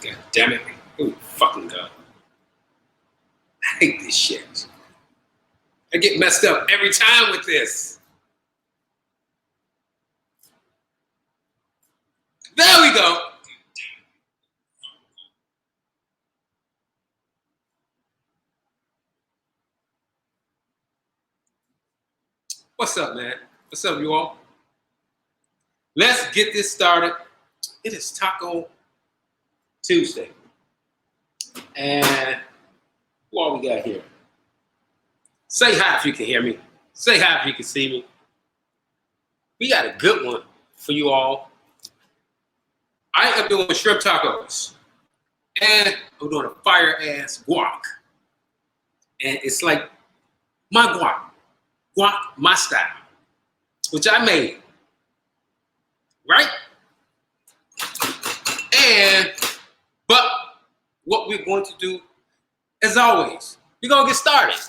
God damn it. Oh, fucking God. I hate this shit. I get messed up every time with this. There we go. What's up, man? What's up, you all? Let's get this started. It is Taco Tuesday. And what all we got here? Say hi if you can hear me. Say hi if you can see me. We got a good one for you all. I am doing shrimp tacos. And I'm doing a fire-ass guac. And it's like my guac, my style, which I made, right? But what we're going to do, as always, we're going to get started.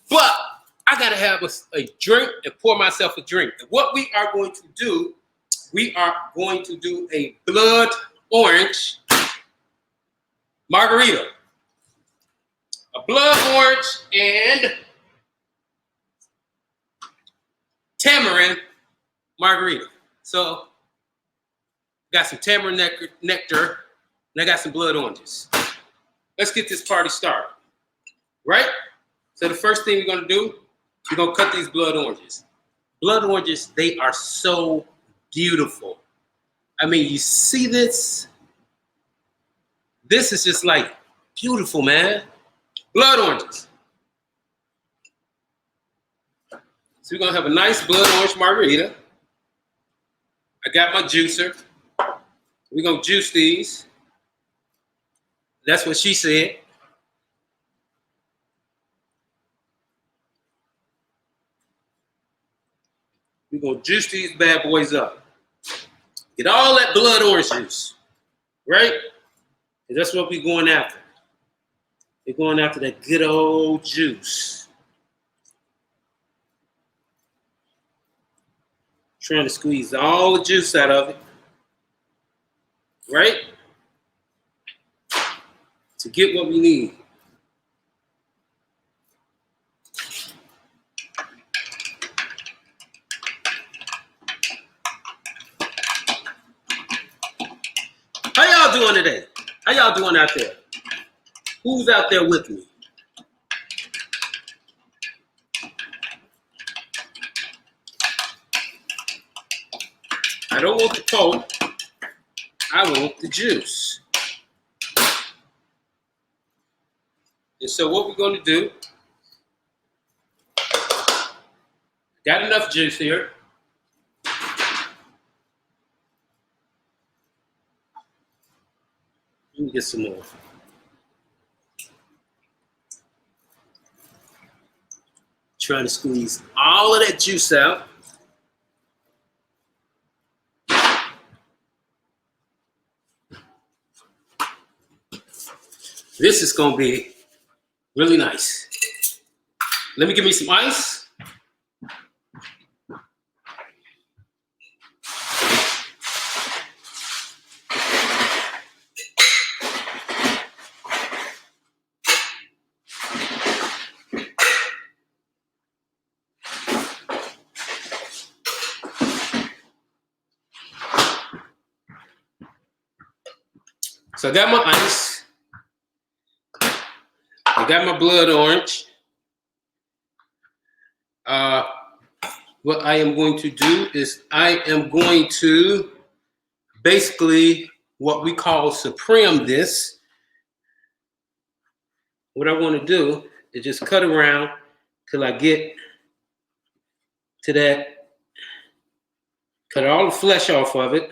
But I got to have a drink and pour myself a drink. And what we are going to do, we are going to do a blood orange margarita. A blood orange and tamarind margarita. So, got some tamarind nectar, and I got some blood oranges. Let's get this party started, right? So the first thing we're gonna do, we're gonna cut these blood oranges. Blood oranges, they are so beautiful. I mean, you see this? This is just like beautiful, man. Blood oranges. So we're gonna have a nice blood orange margarita. I got my juicer. We're gonna juice these. That's what she said. We're gonna juice these bad boys up. Get all that blood orange juice, right? And that's what we're going after. We're going after that good old juice. Trying to squeeze all the juice out of it, right? To get what we need. How y'all doing today? How y'all doing out there? Who's out there with me? I don't want the pulp. I want the juice. And so what we're going to do, got enough juice here. Let me get some more. Trying to squeeze all of that juice out. This is going to be really nice. Let me give me some ice. So I got my ice. I got my blood orange. What I am going to do is I am going to basically what we call supreme this. What I want to do is just cut around till I get to that, cut all the flesh off of it.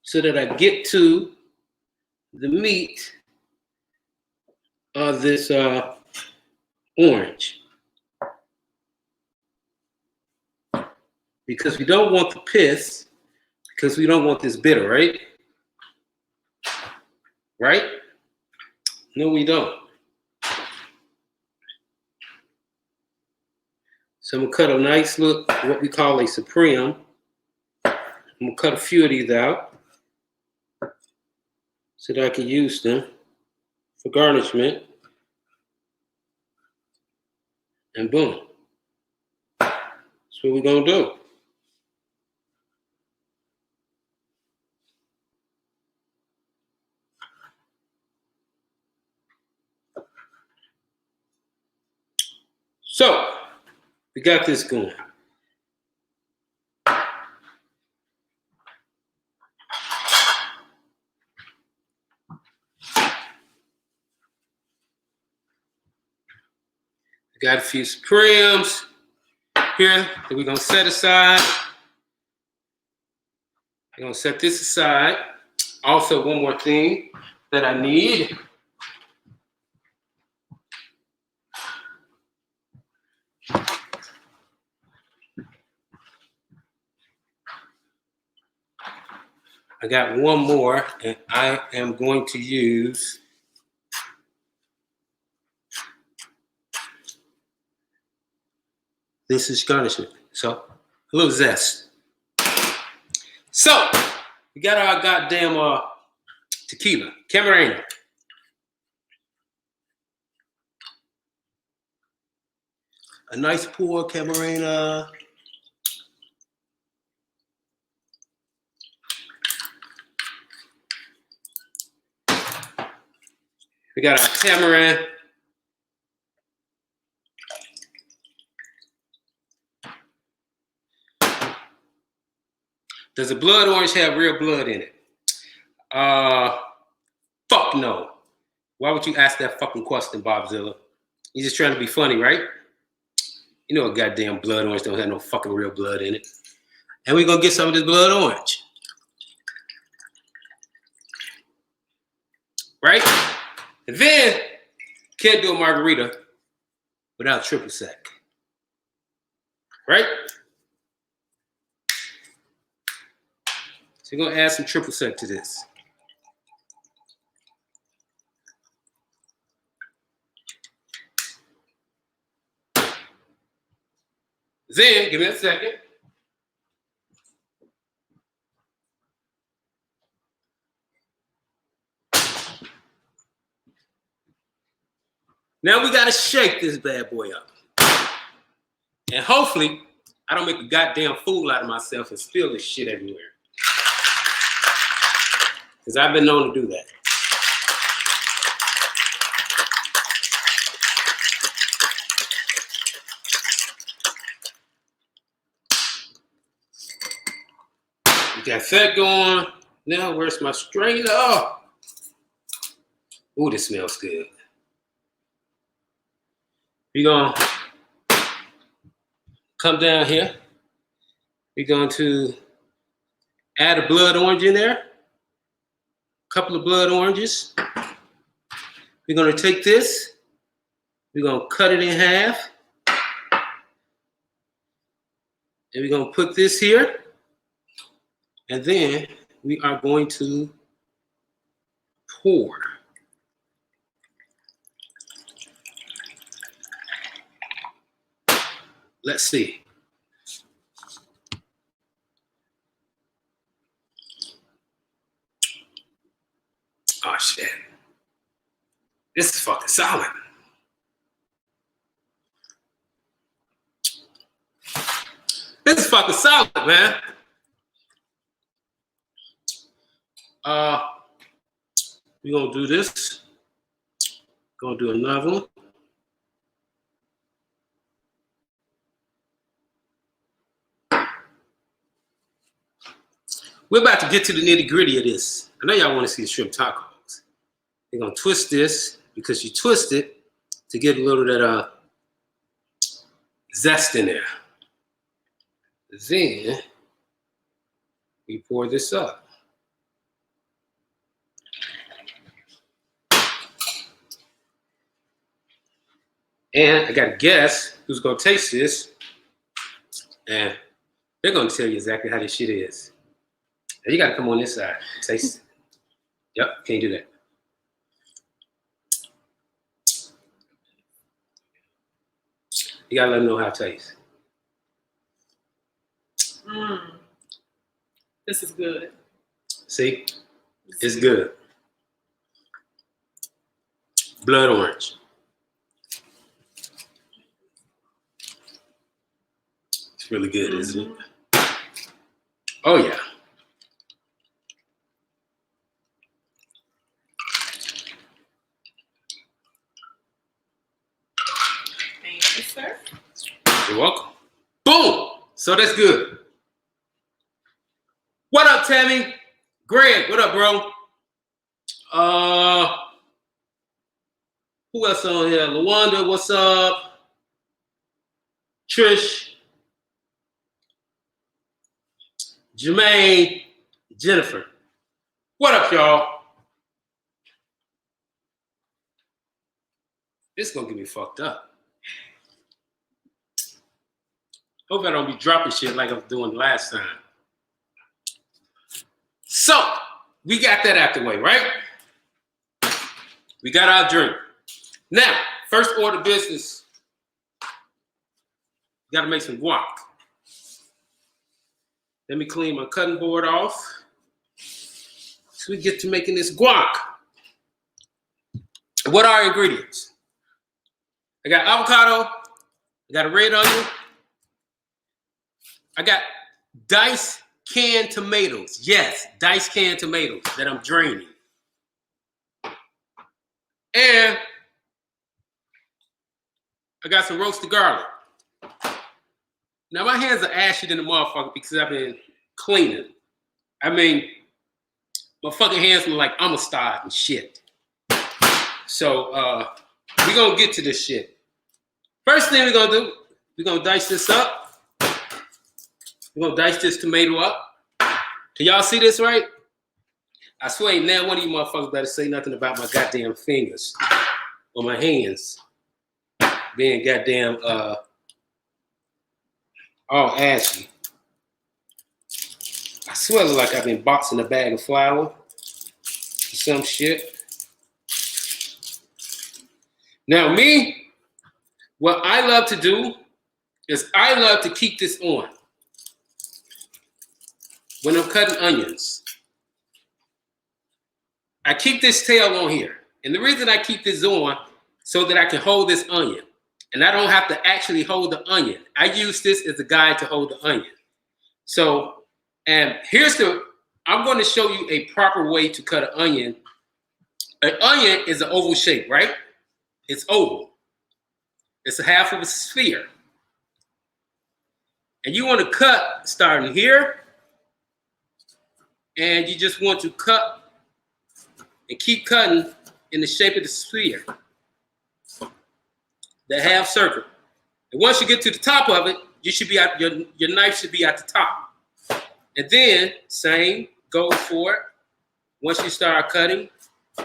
So that I get to the meat of this orange. Because we don't want the pith, because we don't want this bitter, right? Right? No, we don't. So I'm gonna cut a nice look, what we call a supreme. I'm gonna cut a few of these out so that I can use them for garnishment. And boom. That's what we're gonna do. So, we got this going. We got a few Supremes here that we're gonna set aside. I'm gonna set this aside. Also, one more thing that I need. I got one more, and I am going to use this is garnishment. So, a little zest. So, we got our goddamn tequila, Camarena. A nice pour, Camarena. We got our tamarind. Does the blood orange have real blood in it? Fuck no. Why would you ask that fucking question, Bobzilla? You're just trying to be funny, right? You know a goddamn blood orange don't have no fucking real blood in it. And we're gonna get some of this blood orange. Right? And then, can't do a margarita without triple sec. Right? So you're gonna add some triple sec to this. Then, give me a second. Now we gotta shake this bad boy up. And hopefully, I don't make a goddamn fool out of myself and spill this shit everywhere. Because I've been known to do that. We got that going. Now, where's my strainer? Oh, ooh, this smells good. We're gonna come down here. We're going to add a blood orange in there. A couple of blood oranges. We're gonna take this. We're gonna cut it in half. And we're gonna put this here. And then we are going to pour. Let's see. Oh shit. This is fucking solid. This is fucking solid, man. We're gonna do this. Gonna do another one. We're about to get to the nitty-gritty of this. I know y'all want to see the shrimp tacos. We're gonna twist this because you twist it to get a little of that zest in there. Then we pour this up. And I got to guess who's gonna taste this, and they're gonna tell you exactly how this shit is. Now you gotta come on this side, taste it. Yep, can't do that. You gotta let them know how it tastes. This is good. See? It's good. Blood orange. It's really good, isn't it? Oh, yeah. Thank you, sir. You're welcome. Boom! So that's good. What up, Tammy? Greg, what up, bro? Who else on here? Lawanda, what's up? Trish. Jermaine. Jennifer. What up, y'all? This is gonna get me fucked up. Hope I don't be dropping shit like I was doing last time. So, we got that out the way, right? We got our drink. Now, first order of business, we gotta make some guac. Let me clean my cutting board off so we get to making this guac. What are our ingredients? I got avocado, I got a red onion, I got diced canned tomatoes. Yes, diced canned tomatoes that I'm draining. And I got some roasted garlic. Now my hands are ashy than the motherfucker because I've been cleaning. I mean, my fucking hands smell like Amistad and shit. So we're gonna get to this shit. First thing we're gonna do, we're gonna dice this up. We're gonna dice this tomato up. Can y'all see this right? I swear ain't now one of you motherfuckers better say nothing about my goddamn fingers or my hands being goddamn all ashy. I swear it look like I've been boxing a bag of flour or some shit. Now me, what I love to do is I love to keep this on when I'm cutting onions. I keep this tail on here. And the reason I keep this on so that I can hold this onion. And I don't have to actually hold the onion. I use this as a guide to hold the onion. So, and I'm going to show you a proper way to cut an onion. An onion is an oval shape, right? It's oval. It's a half of a sphere. And you want to cut starting here. And you just want to cut and keep cutting in the shape of the sphere. The half circle. And once you get to the top of it, you should be at your knife should be at the top. And then same goes for it. Once you start cutting,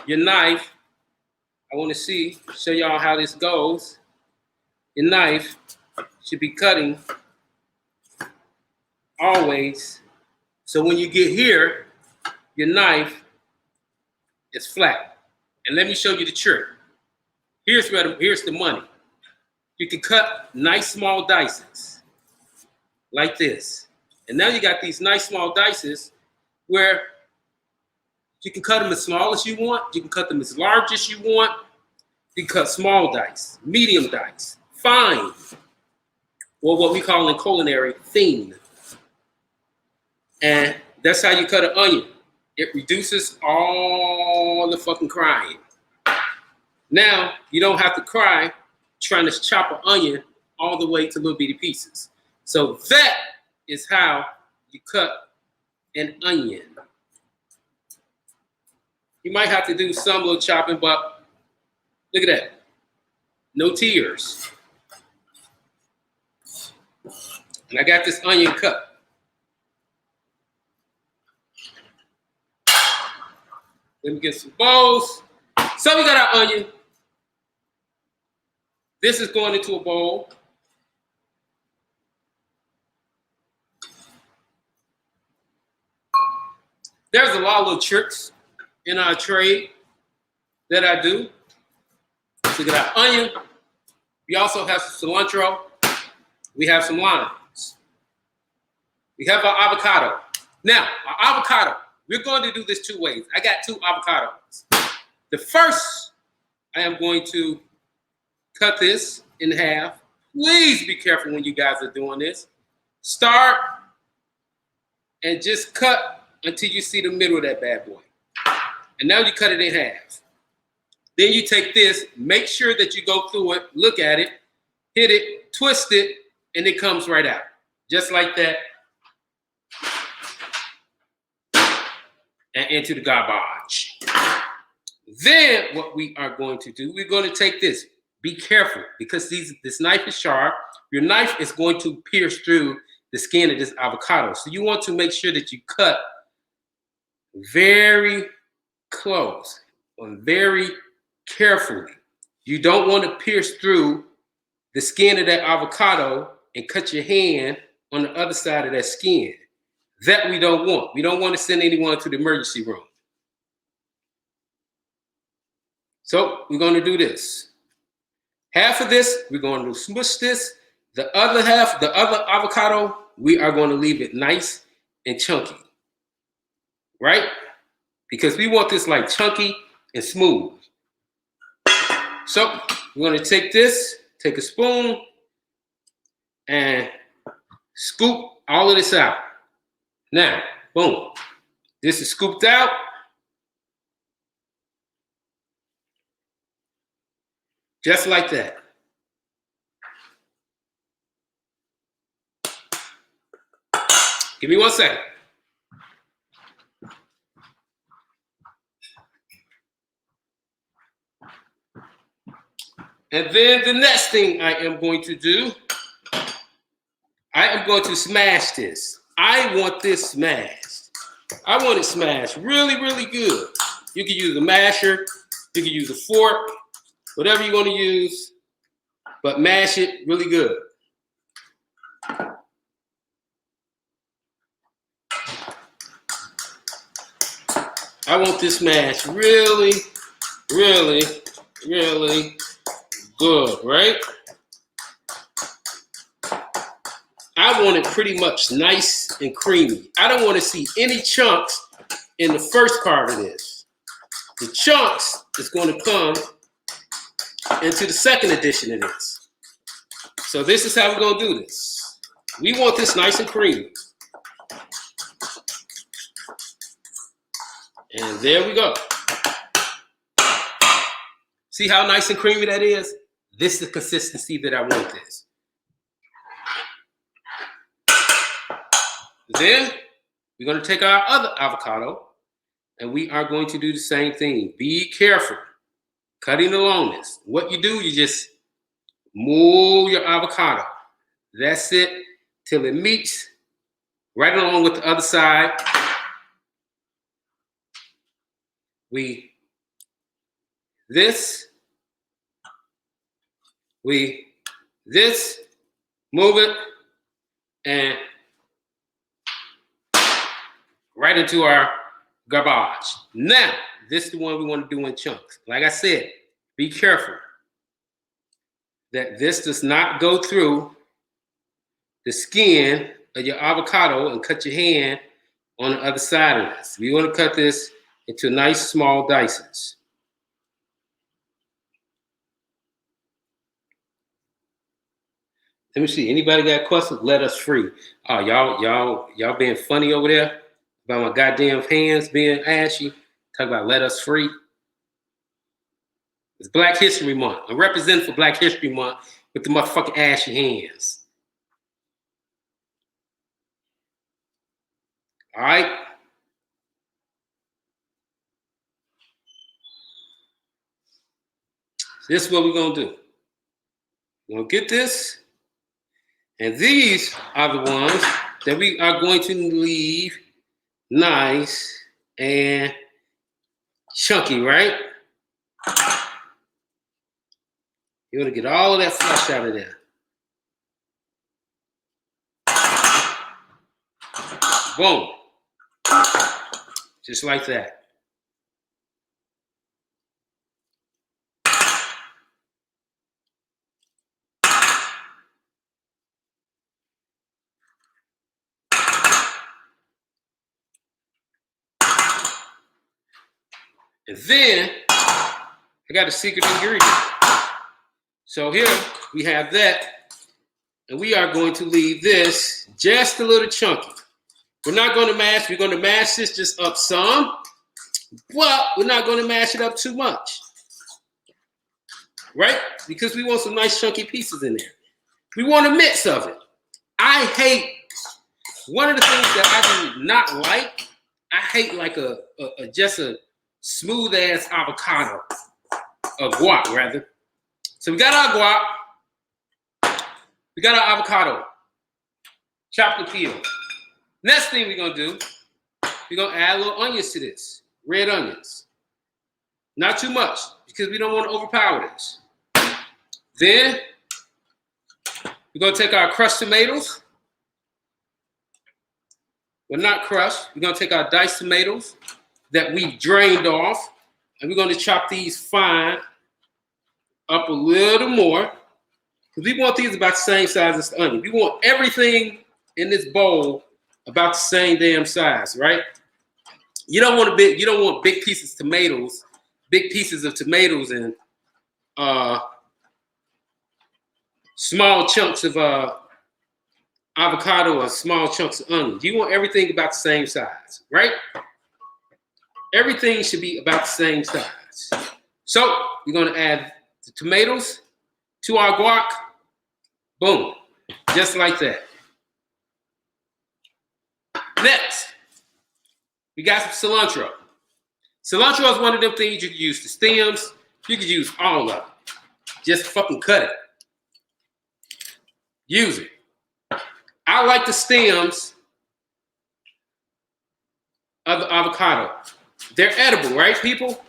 your knife, I want to show y'all how this goes. Your knife should be cutting always. So when you get here, your knife is flat. And let me show you the trick. Here's the money. You can cut nice small dices like this. And now you got these nice small dices where you can cut them as small as you want. You can cut them as large as you want. You can cut small dice, medium dice, fine, or what we call in culinary, thin. And that's how you cut an onion. It reduces all the fucking crying. Now, you don't have to cry trying to chop an onion all the way to little bitty pieces. So that is how you cut an onion. You might have to do some little chopping, but look at that. No tears. And I got this onion cut. Let me get some bowls. So we got our onion. This is going into a bowl. There's a lot of little tricks in our trade that I do. So we got our onion. We also have some cilantro. We have some limes. We have our avocado. Now, our avocado. We're going to do this two ways. I got two avocados. The first, I am going to cut this in half. Please be careful when you guys are doing this. Start and just cut until you see the middle of that bad boy. And now you cut it in half. Then you take this, make sure that you go through it, look at it, hit it, twist it, and it comes right out. Just like that. And into the garbage. Then what we are going to do, we're going to take this. Be careful because this knife is sharp. Your knife is going to pierce through the skin of this avocado. So you want to make sure that you cut very close and very carefully. You don't want to pierce through the skin of that avocado and cut your hand on the other side of that skin. That we don't want. We don't want to send anyone to the emergency room. So we're going to do this. Half of this, we're going to smush this. The other half, the other avocado, we are going to leave it nice and chunky. Right? Because we want this like chunky and smooth. So we're going to take this, take a spoon, and scoop all of this out. Now, boom. This is scooped out. Just like that. Give me 1 second. And then the next thing I am going to do, I am going to smash this. I want this smashed. I want it smashed really, really good. You can use a masher. You can use a fork. Whatever you want to use. But mash it really good. I want this smashed really, really, really good, right? I want it pretty much nice and creamy. I don't want to see any chunks in the first part of this. The chunks is going to come into the second edition of this. So this is how we're going to do this. We want this nice and creamy. And there we go. See how nice and creamy that is? This is the consistency that I want this. Then we're going to take our other avocado and we are going to do the same thing. Be careful cutting along this. What you do, you just move your avocado. That's it till it meets right along with the other side. Move it, and right into our garbage. Now, this is the one we want to do in chunks. Like I said, be careful that this does not go through the skin of your avocado and cut your hand on the other side of this. We want to cut this into nice small dices. Let me see. Anybody got questions? Let us free. Oh, y'all being funny over there about my goddamn hands being ashy. Talk about let us free. It's Black History Month. I'm representing for Black History Month with the motherfucking ashy hands. All right. So this is what we're gonna do. We're gonna get this. And these are the ones that we are going to leave nice and chunky, right? You want to get all of that flesh out of there. Boom. Just like that. And then I got a secret ingredient. So here we have that. And we are going to leave this just a little chunky. We're not going to mash. We're going to mash this just up some. But we're not going to mash it up too much. Right? Because we want some nice chunky pieces in there. We want a mix of it. I hate, one of the things that I do not like, I hate like just a smooth ass avocado. A guac rather. So we got our guac. We got our avocado. Chopped and peeled. Next thing we're going to do, we're going to add little onions to this. Red onions. Not too much, because we don't want to overpower this. Then, we're going to take our crushed tomatoes. Well, not crushed. We're going to take our diced tomatoes that we've drained off, and we're going to chop these fine up a little more, because we want these about the same size as the onion. We want everything in this bowl about the same damn size, right? You don't want big pieces of tomatoes, and small chunks of avocado or small chunks of onions. You want everything about the same size, right? Everything should be about the same size. So we're going to add the tomatoes to our guac. Boom. Just like that. Next, we got some cilantro. Cilantro is one of them things you can use the stems. You can use all of it. Just fucking cut it. Use it. I like the stems of the avocado. They're edible, right, people?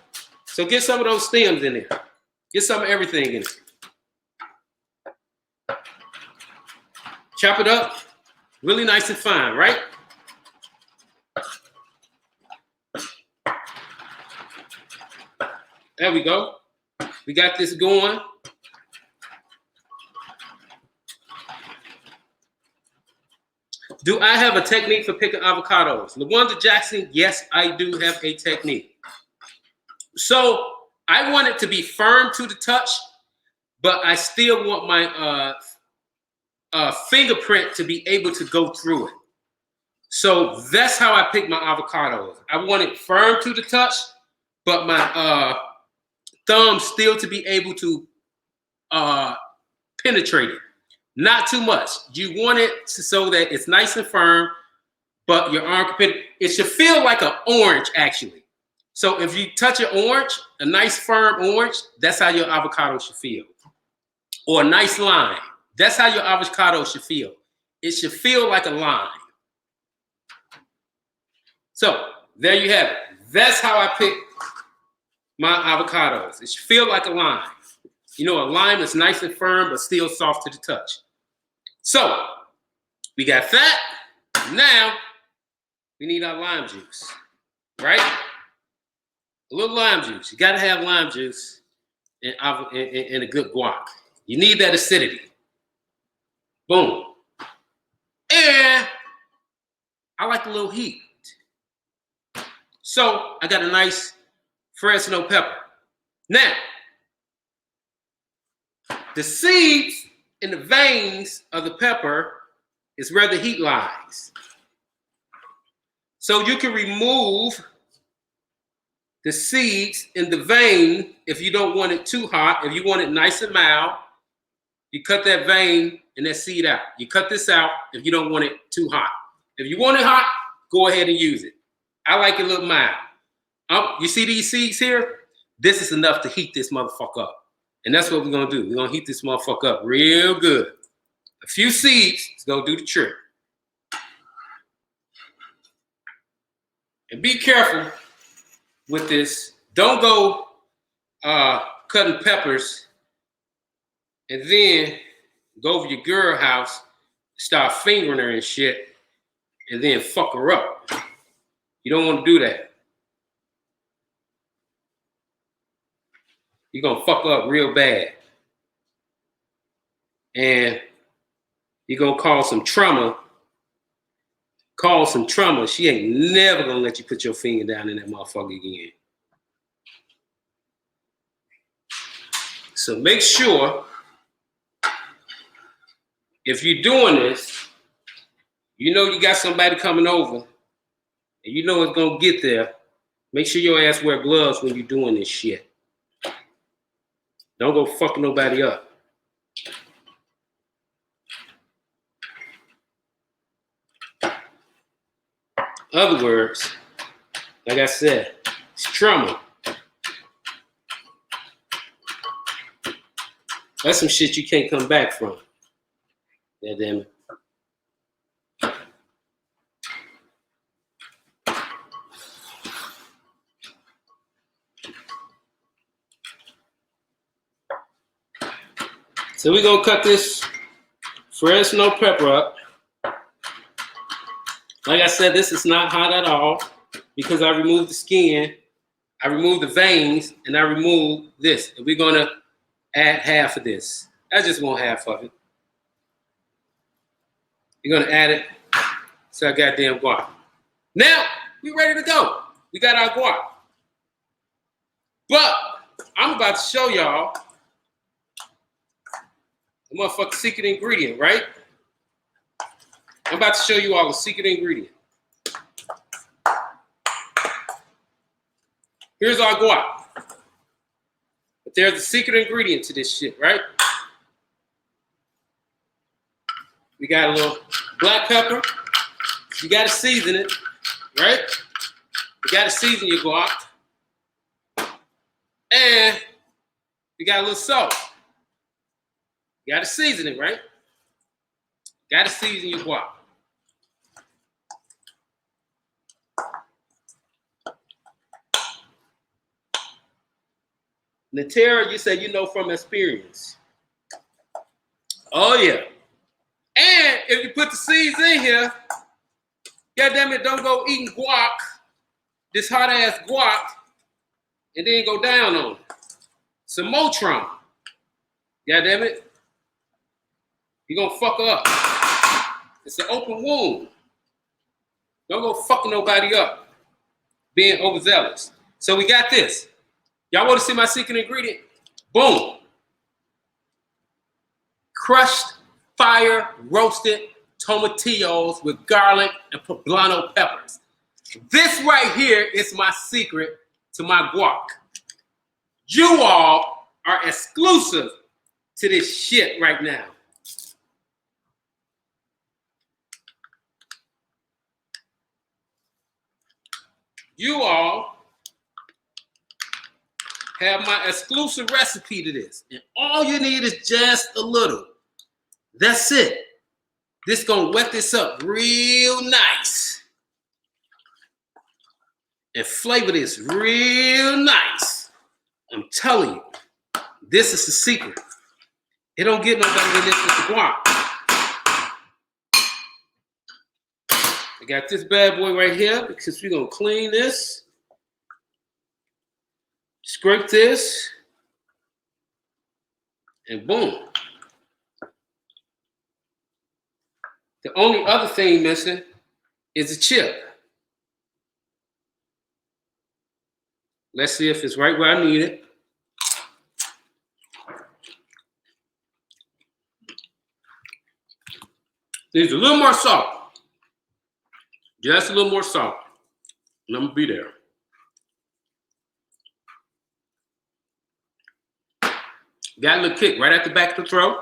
So get some of those stems in there. Get some of everything in it. Chop it up really nice and fine, right? There we go. We got this going. Do I have a technique for picking avocados? LaWanda Jackson, yes, I do have a technique. So I want it to be firm to the touch, but I still want my fingerprint to be able to go through it. So that's how I pick my avocados. I want it firm to the touch, but my thumb still to be able to penetrate it. Not too much. You want it so that it's nice and firm, but your arm can penetrate. It should feel like an orange, actually. So if you touch an orange, a nice firm orange, that's how your avocado should feel. Or a nice lime. That's how your avocado should feel. It should feel like a lime. So there you have it. That's how I pick my avocados. It should feel like a lime. You know, a lime is nice and firm, but still soft to the touch. So we got that. Now we need our lime juice, right? A little lime juice. You got to have lime juice in a good guac. You need that acidity. Boom. And I like a little heat. So I got a nice Fresno pepper. Now, the seeds in the veins of the pepper is where the heat lies. So you can remove the seeds in the vein if you don't want it too hot. If you want it nice and mild, you cut that vein and that seed out. You cut this out if you don't want it too hot. If you want it hot, go ahead and use it. I like it a little mild. You see these seeds here? This is enough to heat this motherfucker up. And that's what we're going to do. We're going to heat this motherfucker up real good. A few seeds is going to do the trick. And be careful with this. Don't go cutting peppers and then go over your girl house, start fingering her and shit, and then fuck her up. You don't want to do that. You're going to fuck up real bad. And you're going to cause some trauma. She ain't never going to let you put your finger down in that motherfucker again. So make sure if you're doing this, you know you got somebody coming over and you know it's gonna get there. Make sure your ass wear gloves when you're doing this shit. Don't go fucking nobody up. In other words, like I said, it's trauma. That's some shit you can't come back from. Yeah, damn it. So we're gonna cut this Fresno pepper up. Like I said, this is not hot at all because I removed the skin, I removed the veins, and I removed this. And we're gonna add half of this. I just want half of it. You're gonna add it to our goddamn guac. Now, we ready to go. We got our guac. But I'm about to show y'all the motherfucking secret ingredient, right? I'm about to show you all the secret ingredient. Here's our guac. But there's a secret ingredient to this shit, right? We got a little black pepper. You gotta season it, right? You gotta season your guac. And you got a little salt. You gotta season it, right? You gotta season your guac. Natera, you said you know from experience. Oh yeah. And if you put the seeds in here, goddamn it, don't go eating guac, this hot ass guac, and then go down on it. Some Motron. Goddamn it. You're gonna fuck up. It's an open wound. Don't go fucking nobody up being overzealous. So we got this. Y'all want to see my secret ingredient? Boom. Crushed, fire, roasted tomatillos with garlic and poblano peppers. This right here is my secret to my guac. You all are exclusive to this shit right now. You all have my exclusive recipe to this. And all you need is just a little. That's it. This gonna wet this up real nice. And flavor this real nice. I'm telling you, this is the secret. It don't get no better than this with the guac. I got this bad boy right here because we're gonna clean this. Scrape this. And boom. The only other thing missing is a chip. Let's see if it's right where I need it. Needs a little more salt. Just a little more salt. And I'm gonna be there. Got a little kick right at the back of the throat.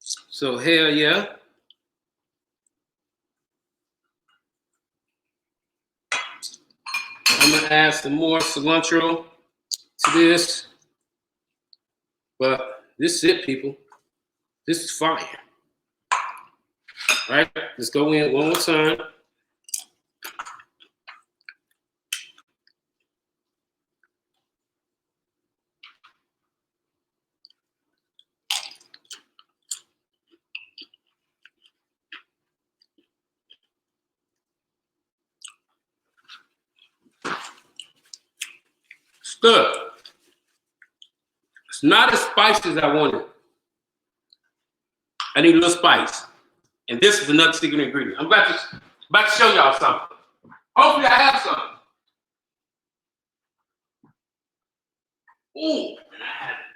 So hell yeah. I'm gonna add some more cilantro to this. But this is it, people. This is fire. All right, let's go in one more time. It's good. It's not as spicy as I wanted. I need a little spice. And this is another secret ingredient. I'm about to show y'all something. Hopefully I have some. Ooh, and I have it.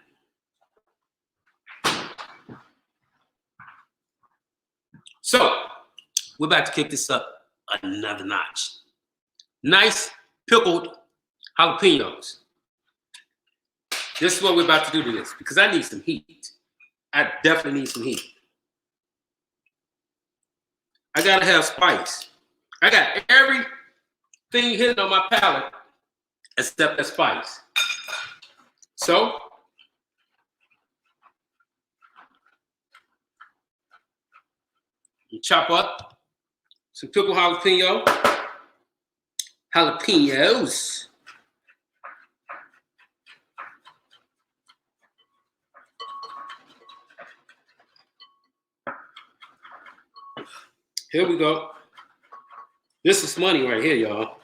So, we're about to kick this up another notch. Nice pickled jalapenos. This is what we're about to do to this because I need some heat. I definitely need some heat. I gotta have spice. I got everything hitting on my palate except that spice. So, you chop up some pickled jalapenos. Here we go. This is money right here, y'all.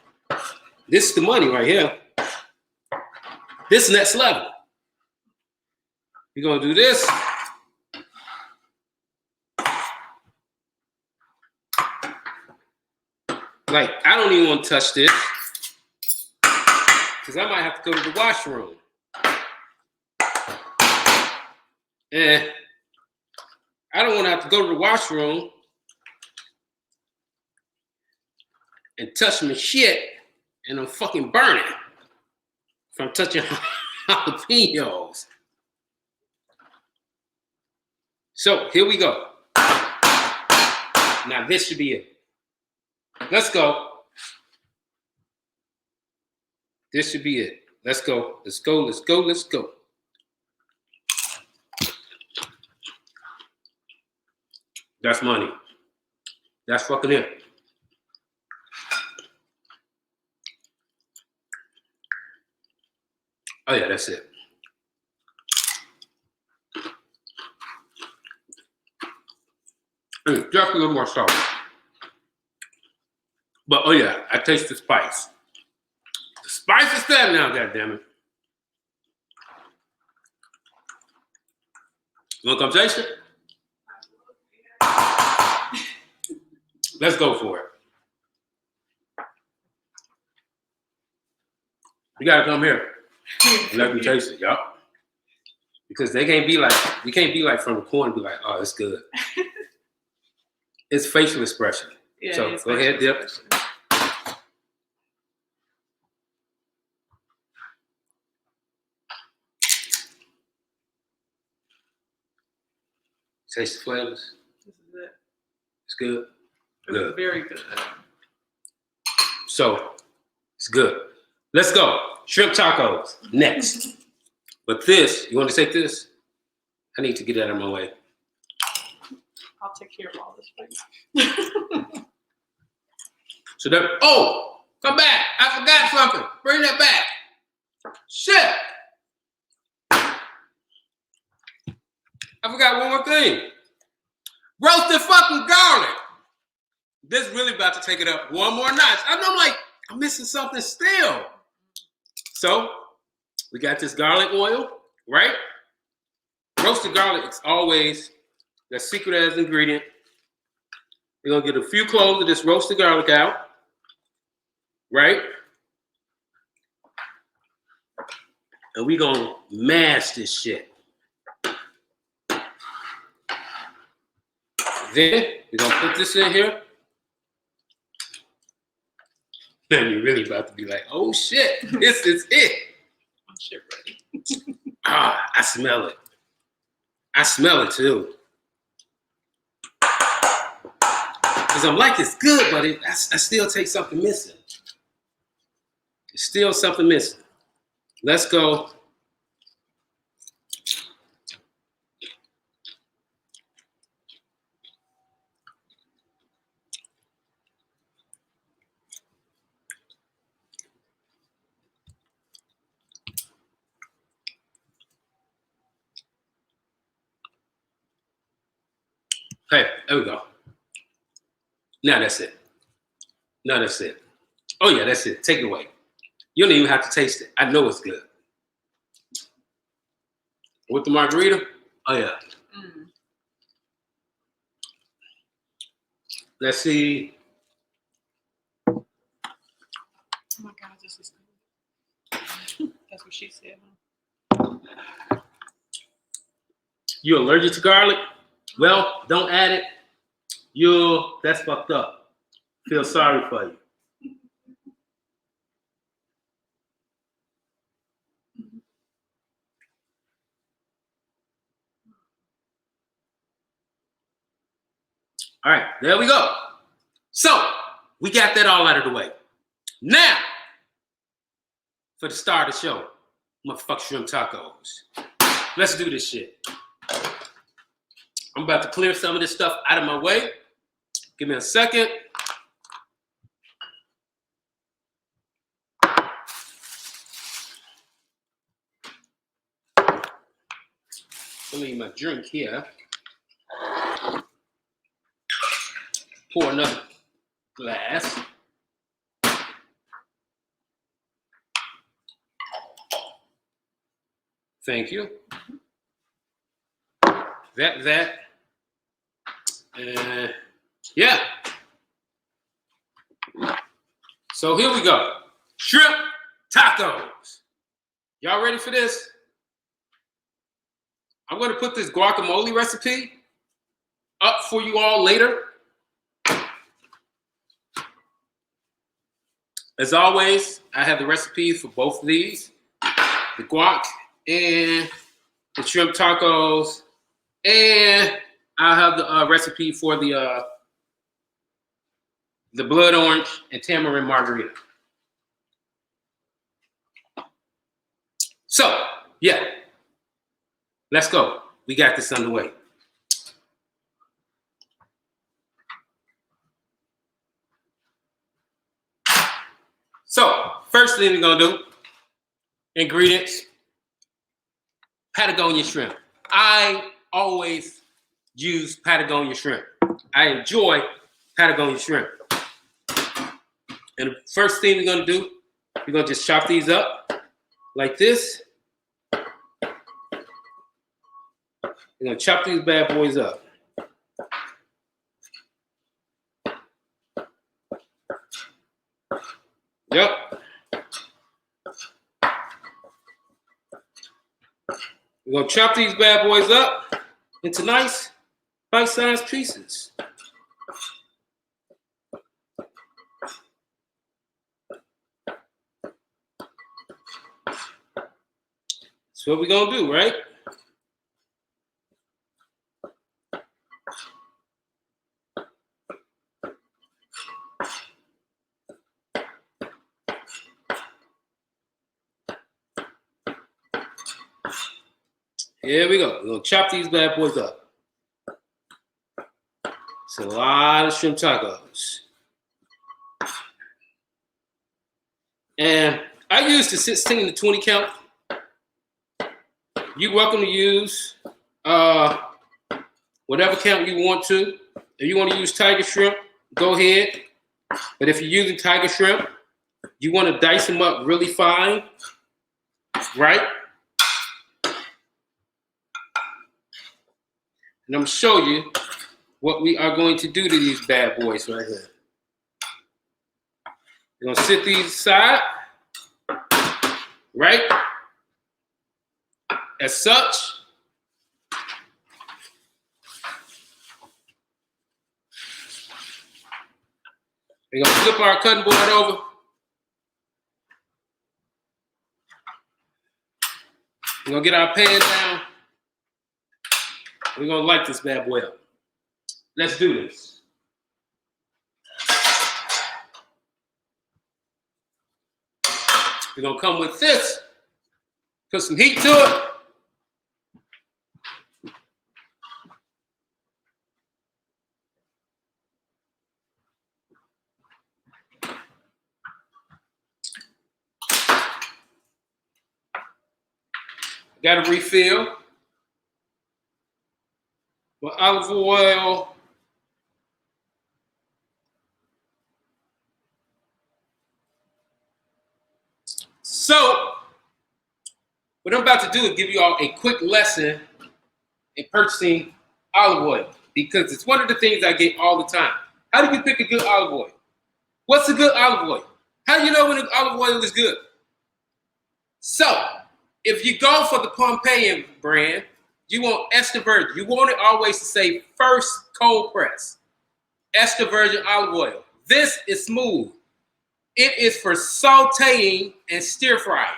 This is the money right here. This next level. We're gonna do this. Like, I don't even want to touch this because I might have to go to the washroom. And I don't want to have to go to the washroom and touch my shit and I'm fucking burning from touching jalapenos. So here we go. Now this should be it. Let's go. This should be it. Let's go. Let's go. Let's go. Let's go. That's money. That's fucking it. Oh yeah, that's it. Just a little more salt. But oh yeah, I taste the spice. The spice is there now, goddammit. You wanna come taste it? Let's go for it. You gotta come here and let me taste it, y'all. Because they can't be like, we can't be like from the corner and be like, oh, it's good. It's facial expression. Yeah, so go ahead, dip. Taste the flavors. This is it. It's good. It's Good. very good. So it's good. Let's go. Shrimp tacos next. But this, you want to take this? I need to get that out of my way. I'll take care of all this, please. So that, oh, come back. I forgot something. Bring that back. Shit. I forgot one more thing. Roasted fucking garlic. This really about to take it up one more notch. I'm like, I'm missing something still. So we got this garlic oil, right? Roasted garlic is always the secret as ingredient. We're gonna get a few cloves of this roasted garlic out, right? And we're gonna mash this shit. Then we're gonna put this in here. And you're really about to be like, oh shit, this is it. I'm shit ready. Ah, I smell it. I smell it too. Because I'm like, it's good, but I still take something missing. It's still something missing. Let's go. Hey, there we go. Now that's it. Now that's it. Oh yeah, that's it. Take it away. You don't even have to taste it. I know it's good. With the margarita? Oh yeah. Mm. Let's see. You're allergic to garlic? Well, don't add it. That's fucked up. Feel sorry for you. All right, there we go. So, we got that all out of the way. Now, for the start of the show, motherfucking shrimp tacos. Let's do this shit. I'm about to clear some of this stuff out of my way. Give me a second. Let me get my drink here. Pour another glass. Thank you. That. Yeah. So here we go. Shrimp tacos. Y'all ready for this? I'm going to put this guacamole recipe up for you all later. As always, I have the recipes for both of these. The guac and the shrimp tacos. And I have the recipe for the blood orange and tamarind margarita. So, yeah. Let's go. We got this underway. So, first thing we're gonna do, ingredients, Patagonia shrimp. I always use Patagonia shrimp. I enjoy Patagonia shrimp. And the first thing we're gonna do, we're gonna just chop these up like this. We're gonna chop these bad boys up. Yep. We're gonna chop these bad boys up into nice bite-sized pieces. That's what we're gonna do, right? Here we go. We're gonna chop these bad boys up. It's a lot of shrimp tacos. And I use the 16 to 20 count. You're welcome to use whatever count you want to. If you want to use tiger shrimp, go ahead. But if you're using tiger shrimp, you want to dice them up really fine, right? And I'm going to show you what we are going to do to these bad boys right here. We're going to sit these aside, right? As such. We're going to flip our cutting board over. We're going to get our pan down. We're going to light this bad boy up. Let's do this. We're going to come with this. Put some heat to it. Got to refill. With olive oil. So, what I'm about to do is give you all a quick lesson in purchasing olive oil, because it's one of the things I get all the time. How do you pick a good olive oil? What's a good olive oil? How do you know when an olive oil is good? So, if you go for the Pompeian brand, You want extra virgin. You want it always to say first cold press. Extra virgin olive oil. This is smooth. It is for sauteing and stir frying.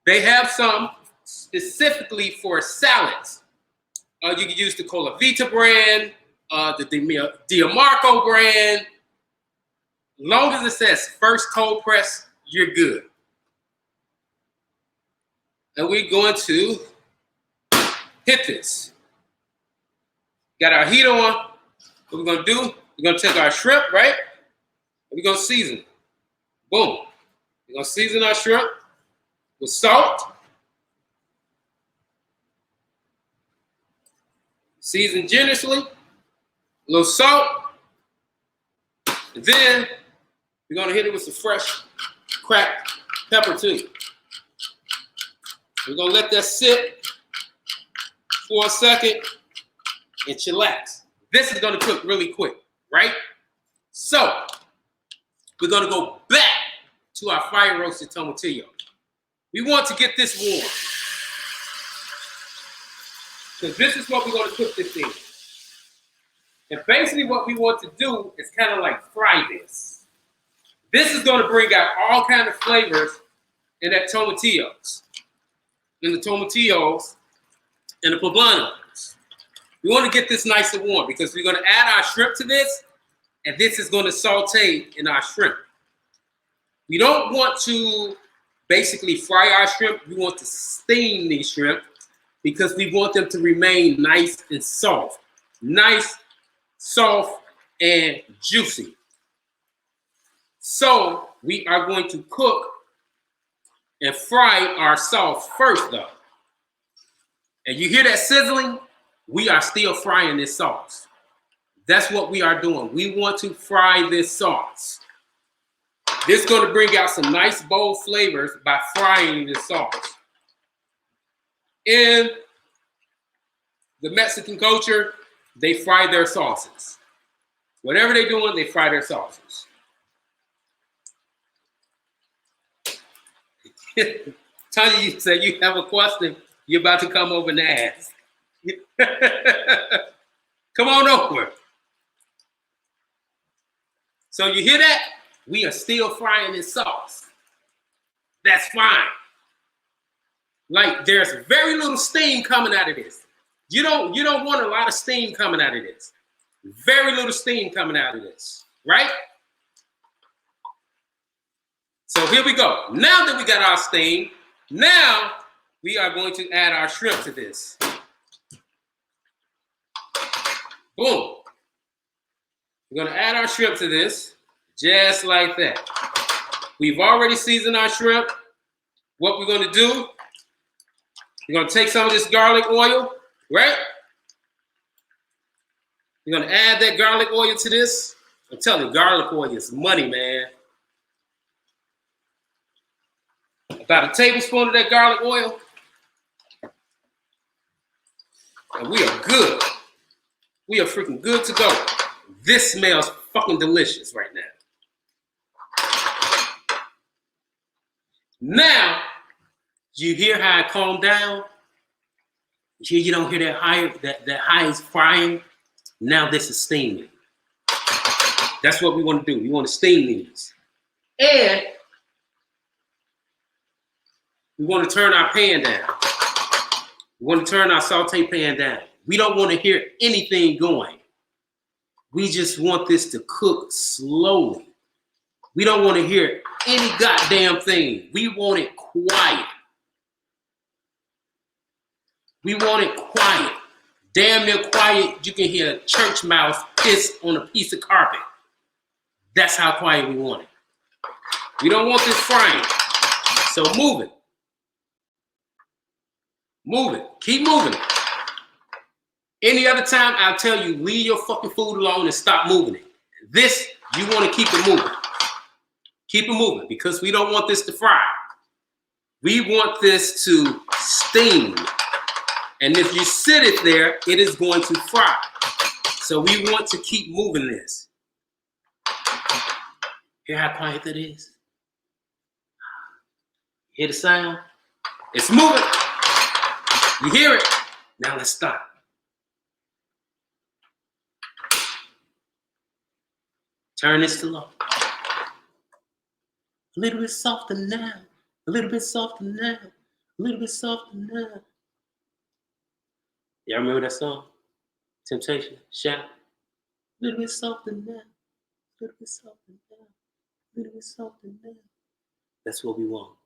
They have some specifically for salads. You can use the Colavita brand, the Diamarco brand. Long as it says first cold press, you're good. And we're going to hit this. Got our heat on. What we're gonna do, we're gonna take our shrimp, right? And we're gonna season. Boom. We're gonna season our shrimp with salt. Season generously. A little salt. And then we're gonna hit it with some fresh cracked pepper too. We're gonna let that sit for a second and chillax. This is gonna cook really quick, right? So we're gonna go back to our fire roasted tomatillo. We want to get this warm. Because this is what we're gonna cook this in. And basically what we want to do is kind of like fry this. This is gonna bring out all kinds of flavors in that tomatillos. In the tomatillos and the poblanos. We want to get this nice and warm because we're going to add our shrimp to this, and this is going to saute in our shrimp. We don't want to basically fry our shrimp. We want to steam these shrimp because we want them to remain nice and soft. Nice, soft, and juicy. So we are going to cook and fry our sauce first though. And you hear that sizzling? We are still frying this sauce. That's what we are doing. We want to fry this sauce. This is going to bring out some nice bold flavors by frying this sauce. In the Mexican culture, they fry their sauces. Whatever they're doing, they fry their sauces. Tanya, you said you have a question. You're about to come over and ask. Come on over. So you hear that? We are still frying this sauce. That's fine. Like there's very little steam coming out of this. You don't want a lot of steam coming out of this. Very little steam coming out of this, right? So here we go. Now that we got our steam, now we are going to add our shrimp to this. Boom. We're going to add our shrimp to this, just like that. We've already seasoned our shrimp. What we're going to do, we're going to take some of this garlic oil, right? We're going to add that garlic oil to this. I'm telling you, garlic oil is money, man. About a tablespoon of that garlic oil. And we are good. We are freaking good to go. This smells fucking delicious right now. Now, you hear how it calmed down? You don't hear that high is frying? Now this is steaming. That's what we want to do. We want to steam these. And we want to turn our pan down. We want to turn our saute pan down. We don't want to hear anything going. We just want this to cook slowly. We don't want to hear any goddamn thing. We want it quiet. We want it quiet. Damn near quiet. You can hear a church mouse piss on a piece of carpet. That's how quiet we want it. We don't want this frying. So move it. Move it. Keep moving it. Any other time, I'll tell you, leave your fucking food alone and stop moving it. This, you want to keep it moving. Keep it moving because we don't want this to fry. We want this to steam. And if you sit it there, it is going to fry. So we want to keep moving this. Hear how quiet that is? Hear the sound? It's moving. You hear it? Now let's stop. Turn this to low. A little bit softer now. A little bit softer now. A little bit softer now. Y'all remember that song? Temptation, shout. A little bit softer now. A little bit softer now. A little bit softer now. That's what we want.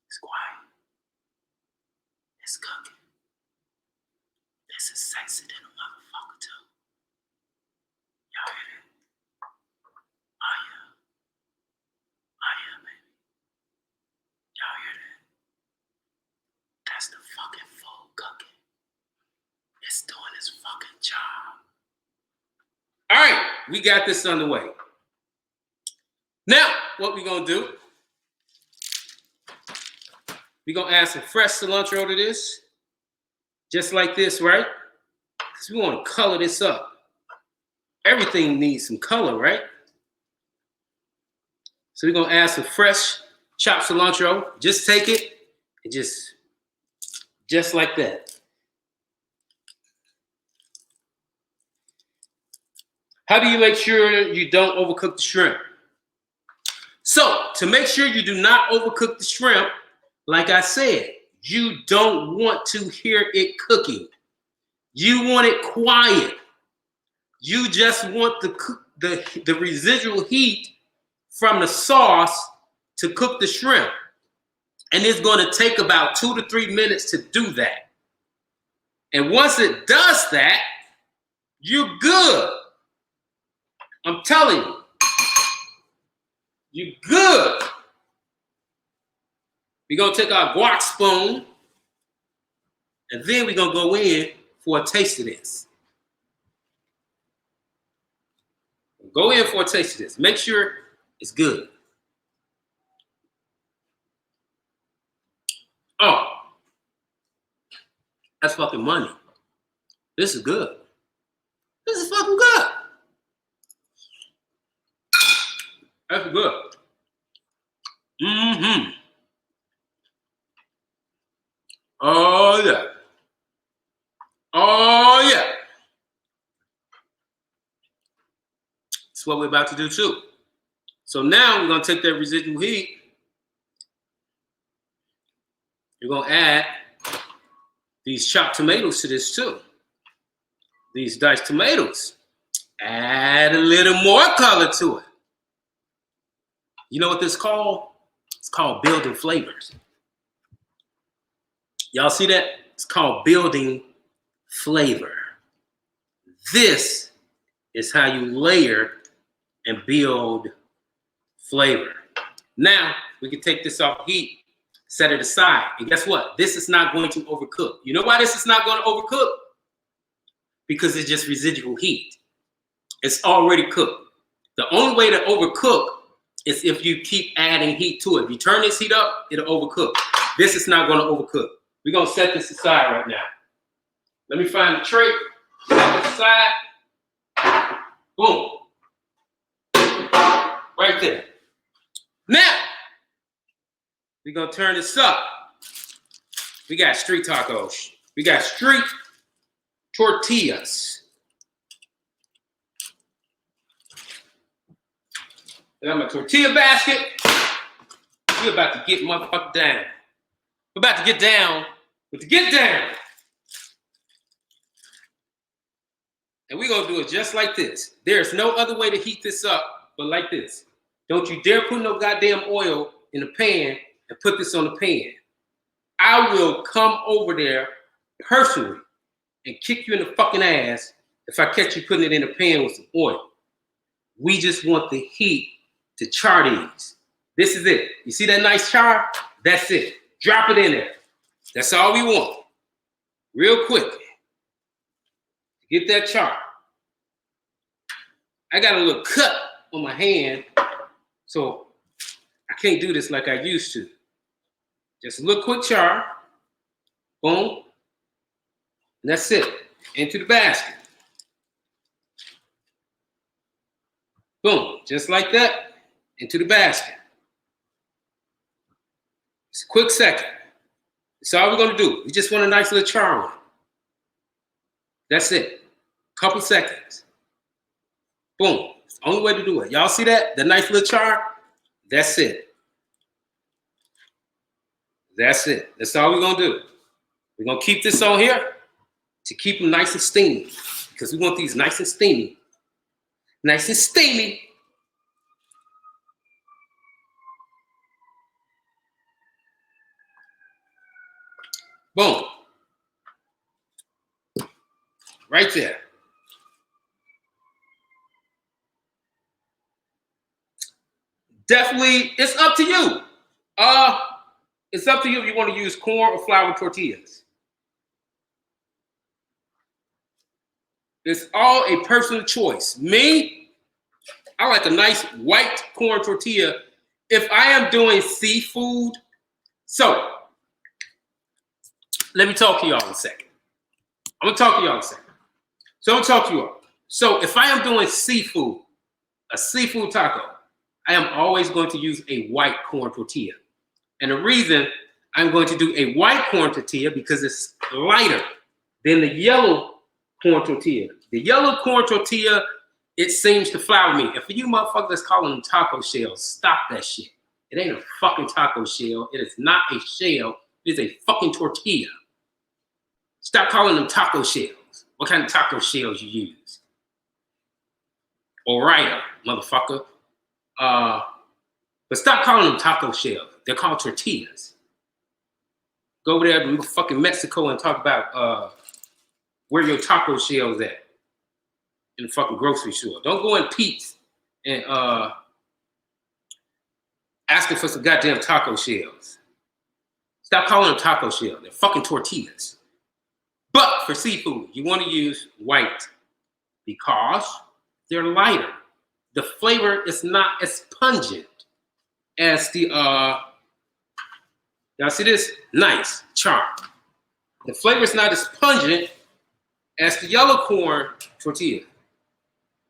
It's quiet. It's cooking. This is sexy than a motherfucker too. Y'all hear that? Oh yeah. Oh yeah, baby. Y'all hear that? That's the fucking full cooking. It's doing its fucking job. All right, we got this underway. Now, what we gonna do? We gonna add some fresh cilantro to this. Just like this, right? Because we want to color this up. Everything needs some color, right? So we're going to add some fresh chopped cilantro. Just take it and just like that. How do you make sure you don't overcook the shrimp? So to make sure you do not overcook the shrimp, like I said, you don't want to hear it cooking. You want it quiet. You just want the residual heat from the sauce to cook the shrimp. And it's going to take about 2 to 3 minutes to do that. And once it does that, you're good. I'm telling you, you're good. We're going to take our guac spoon, and then we're going to go in for a taste of this. Go in for a taste of this. Make sure it's good. Oh, that's fucking money. This is good. This is fucking good. That's good. Mm-hmm. Oh, yeah. Oh, yeah. That's what we're about to do, too. So now we're going to take that residual heat. You're going to add these chopped tomatoes to this, too. These diced tomatoes. Add a little more color to it. You know what this is called? It's called building flavors. Y'all see that? It's called building flavor. This is how you layer and build flavor. Now, we can take this off heat, set it aside. And guess what? This is not going to overcook. You know why this is not going to overcook? Because it's just residual heat. It's already cooked. The only way to overcook is if you keep adding heat to it. If you turn this heat up, it'll overcook. This is not going to overcook. We're going to set this aside right now. Let me find the tray. Set this aside. Boom. Right there. Now, we're going to turn this up. We got street tacos. We got street tortillas. I got my tortilla basket. We're about to get motherfucker down. We're about to get down with the get down. And we're going to do it just like this. There's no other way to heat this up but like this. Don't you dare put no goddamn oil in the pan and put this on the pan. I will come over there personally and kick you in the fucking ass if I catch you putting it in a pan with some oil. We just want the heat to char these. This is it. You see that nice char? That's it. Drop it in there. That's all we want. Real quick. Get that char. I got a little cut on my hand, so I can't do this like I used to. Just a little quick char. Boom. And that's it. Into the basket. Boom. Just like that. Into the basket. It's a quick second. That's all we're gonna do. We just want a nice little char on it. That's it. Couple seconds. Boom. It's the only way to do it. Y'all see that? The nice little char? That's it. That's it. That's all we're gonna do. We're gonna keep this on here to keep them nice and steamy, because we want these nice and steamy. Nice and steamy. Boom. Right there. Definitely, it's up to you. It's up to you if you want to use corn or flour tortillas. It's all a personal choice. Me, I like a nice white corn tortilla if I am doing seafood. So, let me talk to y'all in a second. I'm gonna talk to y'all in a second. So I'm gonna talk to you all. So if I am doing seafood, a seafood taco, I am always going to use a white corn tortilla. And the reason I'm going to do a white corn tortilla because it's lighter than the yellow corn tortilla. The yellow corn tortilla, it seems to flour me. And for you motherfuckers calling them taco shells, stop that shit. It ain't a fucking taco shell. It is not a shell. It is a fucking tortilla. Stop calling them taco shells. What kind of taco shells you use? Alright, motherfucker. But stop calling them taco shells. They're called tortillas. Go over there to fucking Mexico and talk about where your taco shells at in the fucking grocery store. Don't go in Pete's and asking for some goddamn taco shells. Stop calling them taco shells. They're fucking tortillas. But for seafood, you want to use white because they're lighter. The flavor is not as pungent as the, y'all see this? Nice, char. The flavor is not as pungent as the yellow corn tortilla.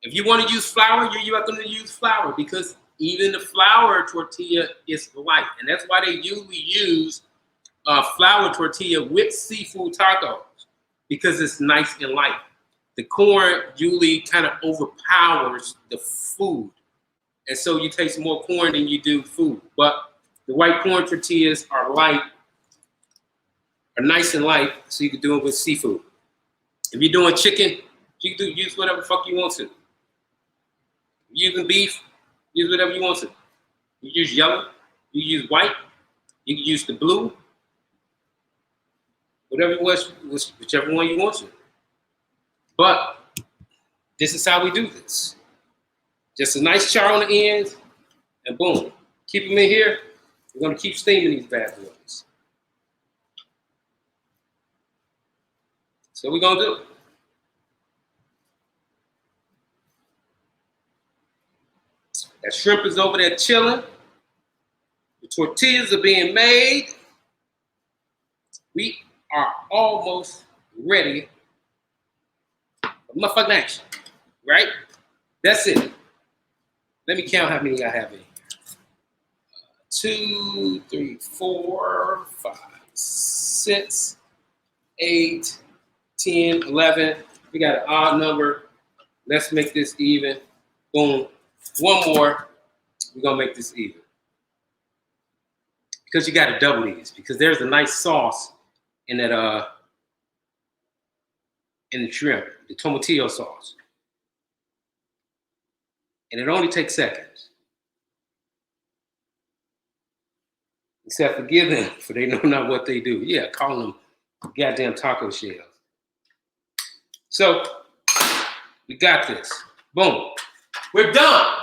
If you want to use flour, you're going to use flour because even the flour tortilla is light. And that's why they usually use flour tortilla with seafood tacos, because it's nice and light. The corn usually kind of overpowers the food. And so you taste more corn than you do food. But the white corn tortillas are light, are nice and light, so you can do it with seafood. If you're doing chicken, you can use whatever the fuck you want to. Using beef, use whatever you want to. You use yellow, you use white, you can use the blue, whatever whichever one you want to. But this is how we do this. Just a nice char on the ends, and boom. Keep them in here. We're gonna keep steaming these bad boys. So we're gonna do. That shrimp is over there chilling. The tortillas are being made. We are almost ready for motherfucking action, right? That's it. Let me count how many I have in here. 2, 3, 4, 5, 6, 8, 10, 11. We got an odd number. Let's make this even. Boom. One more. We're gonna make this even. Because you gotta double these, because there's a nice sauce in that in the shrimp, the tomatillo sauce. And it only takes seconds. Except forgive them, for they know not what they do. Yeah, calling them goddamn taco shells. So, we got this. Boom. We're done.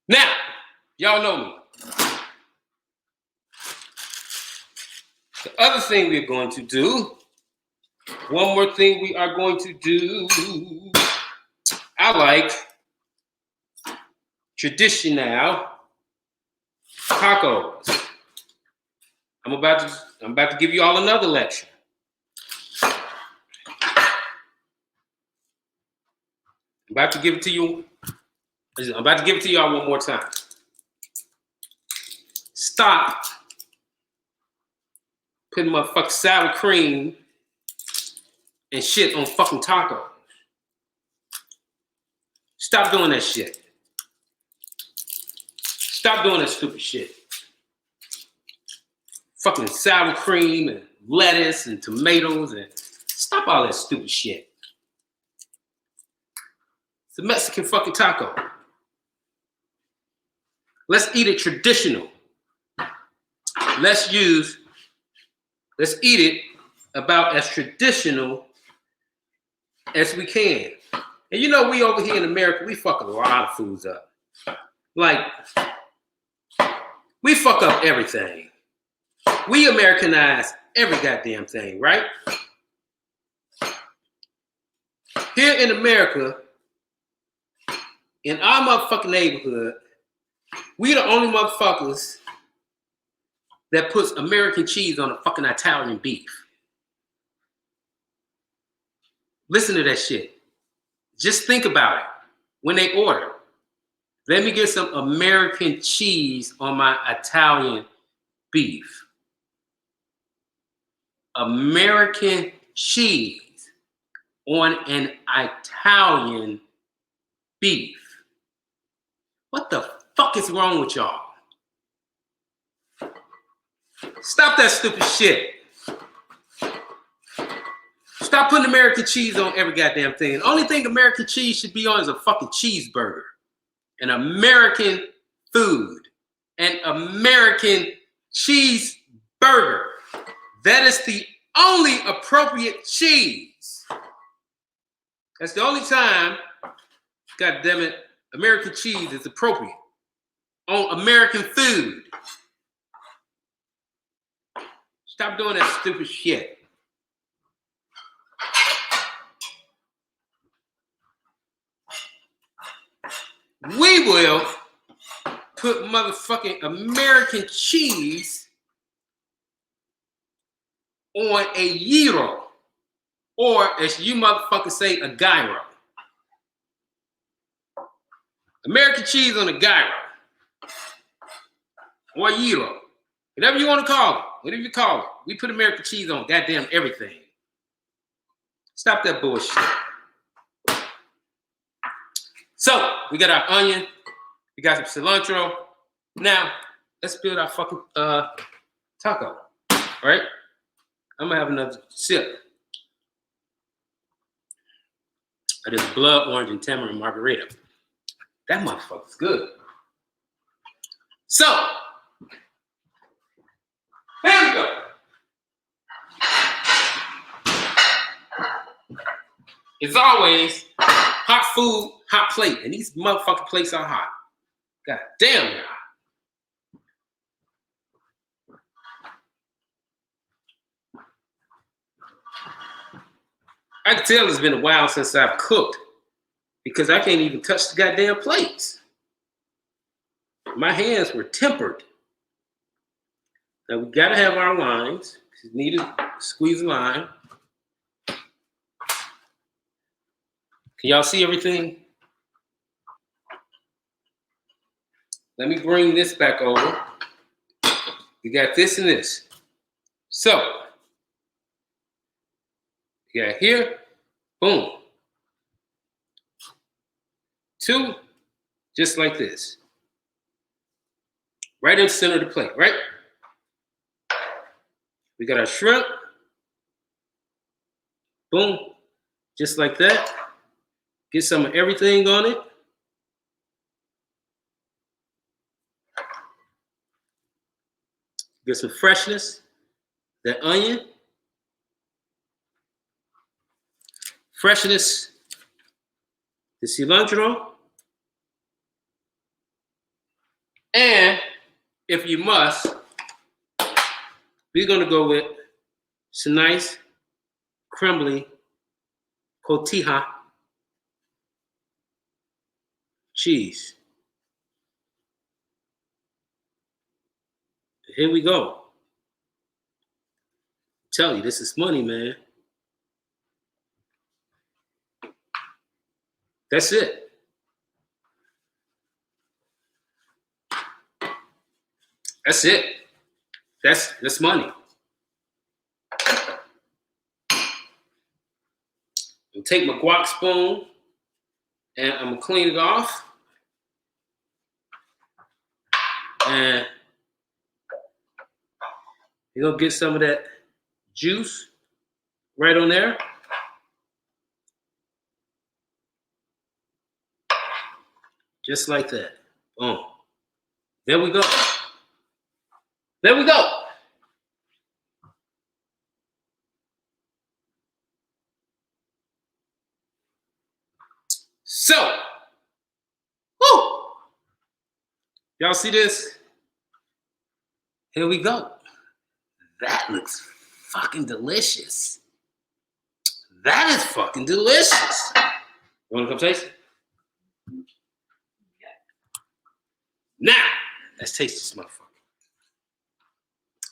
Now, y'all know me. The other thing we're going to do, one more thing we are going to do, I like traditional tacos. I'm about to give you all another lecture. I'm about to give it to you. I'm about to give it to y'all one more time. Stop putting motherfucking sour cream and shit on fucking tacos. Stop doing that shit. Stop doing that stupid shit. Fucking sour cream and lettuce and tomatoes and stop all that stupid shit. It's a Mexican fucking taco. Let's eat it traditional. Let's eat it about as traditional as we can. And you know, we over here in America, we fuck a lot of foods up. Like, we fuck up everything. We Americanize every goddamn thing, right? Here in America, in our motherfucking neighborhood, we the only motherfuckers that puts American cheese on a fucking Italian beef. Listen to that shit. Just think about it when they order. Let me get some American cheese on my Italian beef. American cheese on an Italian beef. What the fuck is wrong with y'all? Stop that stupid shit. Stop putting American cheese on every goddamn thing. The only thing American cheese should be on is a fucking cheeseburger. An American food. An American cheeseburger. That is the only appropriate cheese. That's the only time, God damn it, American cheese is appropriate on American food. Stop doing that stupid shit. We will put motherfucking American cheese on a gyro, or as you motherfuckers say, a gyro. American cheese on a gyro, or a gyro, whatever you want to call it, whatever you call it. We put American cheese on goddamn everything. Stop that bullshit. So we got our onion, we got some cilantro. Now let's build our fucking taco. All right? I'm gonna have another sip of this blood orange and tamarind margarita. That motherfucker's good. So, here we go. As always, hot food, hot plate. And these motherfucking plates are hot. God damn, they're hot. I can tell it's been a while since I've cooked because I can't even touch the goddamn plates. My hands were tempered. Now we gotta have our limes. You need to squeeze a lime. Can y'all see everything? Let me bring this back over. We got this and this. So, you got here, boom. Two, just like this. Right in the center of the plate, right? We got our shrimp. Boom, just like that. Get some of everything on it. Get some freshness. That onion. Freshness. The cilantro. And if you must, we're gonna go with some nice crumbly cotija cheese. Here we go. Tell you, this is money, man. That's it. That's it. That's money. gonna take my guac spoon and I'm gonna clean it off. And you're gonna get some of that juice right on there. Just like that. Boom. There we go. There we go. So, woo! Y'all see this? Here we go. That looks fucking delicious. That is fucking delicious. You wanna come taste it? Now, let's taste this motherfucker.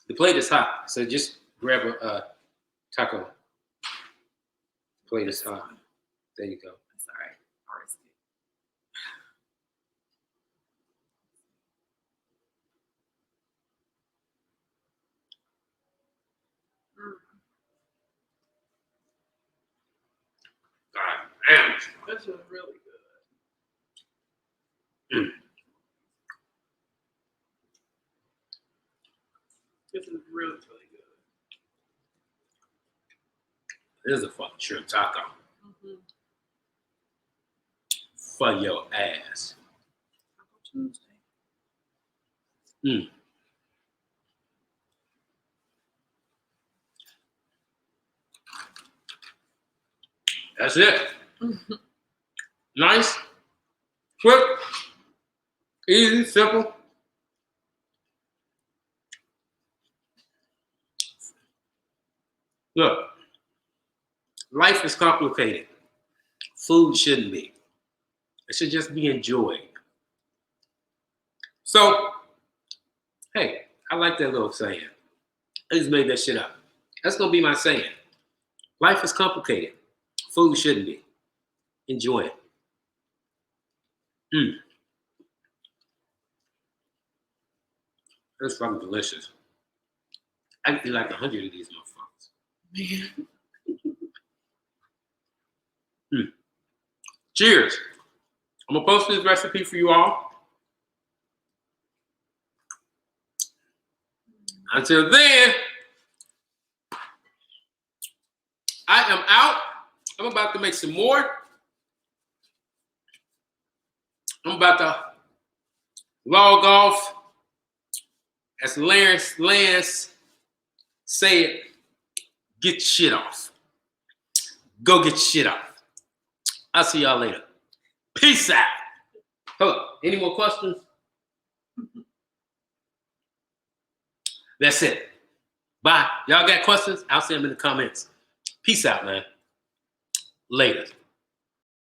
The plate is hot, so just grab a taco. The plate is hot. There you go. That's all right. I'll risk it. God damn. This is really good. Mm. This is really, really good. This is a fucking shrimp taco. Mm-hmm. For your ass. Taco Tuesday. Mm. That's it. Mm-hmm. Nice, quick, easy, simple. Look, life is complicated. Food shouldn't be. It should just be enjoyed. So, hey, I like that little saying. I just made that shit up. That's gonna be my saying. Life is complicated. Food shouldn't be. Enjoy it. Mm. That's fucking delicious. I could eat like 100 of these motherfuckers. Man. Mm. Cheers. I'm gonna post this recipe for you all. Until then, I am out. I'm about to make some more. I'm about to log off. As Lance said, get your shit off. Go get your shit off. I'll see y'all later. Peace out. Hold on. Any more questions? That's it. Bye. Y'all got questions? I'll see them in the comments. Peace out, man. Later.